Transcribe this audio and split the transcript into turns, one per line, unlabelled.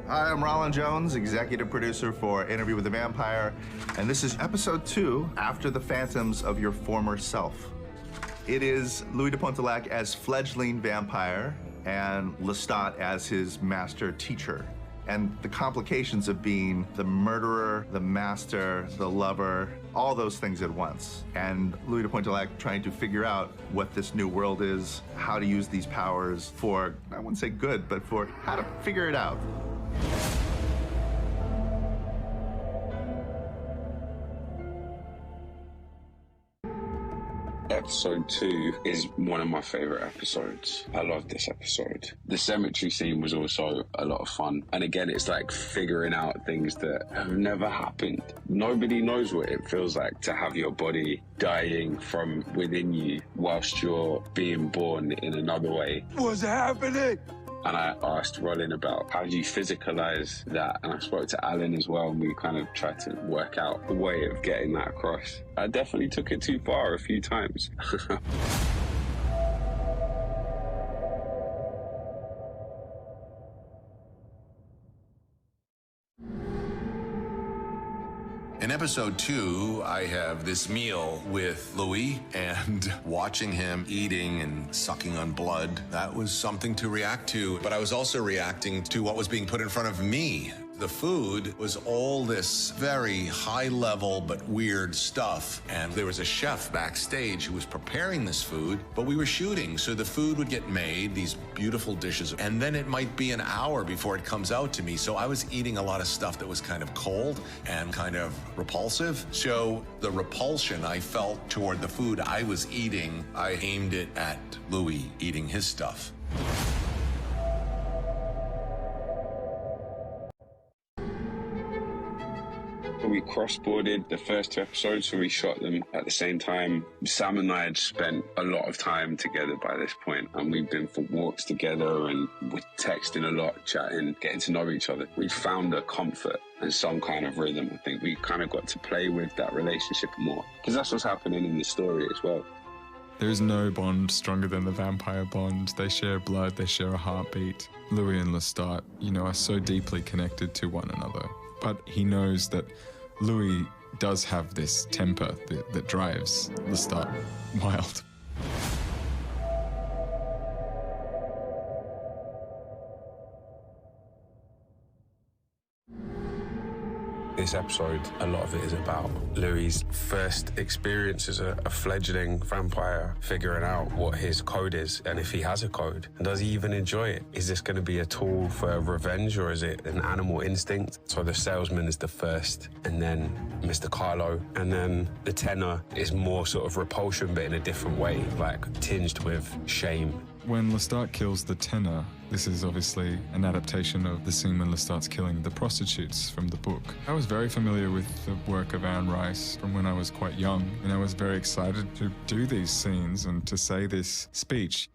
Hi, I'm Roland Jones, executive producer for Interview with the Vampire, and this is episode 2, After the Phantoms of Your Former Self. It is Louis de Pontelac as fledgling vampire and Lestat as his master teacher, and the complications of being the murderer, the master, the lover, all those things at once. And Louis de Pontelac trying to figure out what this new world is, how to use these powers for, I wouldn't say good, but for how to figure it out.
Episode 2 is one of my favorite episodes. I love this episode. The cemetery scene was also a lot of fun. And again, it's like figuring out things that have never happened. Nobody knows what it feels like to have your body dying from within you whilst you're being born in another way. What's happening? And I asked Rollin about how do you physicalize that? And I spoke to Alan as well, and we kind of tried to work out a way of getting that across. I definitely took it too far a few times.
In episode 2, I have this meal with Louis, and watching him eating and sucking on blood, that was something to react to. But I was also reacting to what was being put in front of me. The food was all this very high-level but weird stuff, and there was a chef backstage who was preparing this food, but we were shooting, so the food would get made, these beautiful dishes, and then it might be an hour before it comes out to me, so I was eating a lot of stuff that was kind of cold and kind of repulsive. So the repulsion I felt toward the food I was eating, I aimed it at Louis eating his stuff.
We cross-boarded the first 2 episodes, so we shot them at the same time. Sam and I had spent a lot of time together by this point, and we've been for walks together, and we're texting a lot, chatting, getting to know each other. We found a comfort and some kind of rhythm. I think we kind of got to play with that relationship more, because that's what's happening in the story as well.
There is no bond stronger than the vampire bond. They share blood, they share a heartbeat. Louis and Lestat, are so deeply connected to one another. But he knows that Louis does have this temper that drives Lestat wild.
This episode, a lot of it is about Louis' first experience as a fledgling vampire, figuring out what his code is and if he has a code. And does he even enjoy it? Is this going to be a tool for revenge, or is it an animal instinct? So the salesman is the first, and then Mr. Carlo, and then the tenor is more sort of repulsion, but in a different way, like tinged with shame.
When Lestat kills the tenor, this is obviously an adaptation of the scene when Lestat's killing the prostitutes from the book. I was very familiar with the work of Anne Rice from when I was quite young, and I was very excited to do these scenes and to say this speech.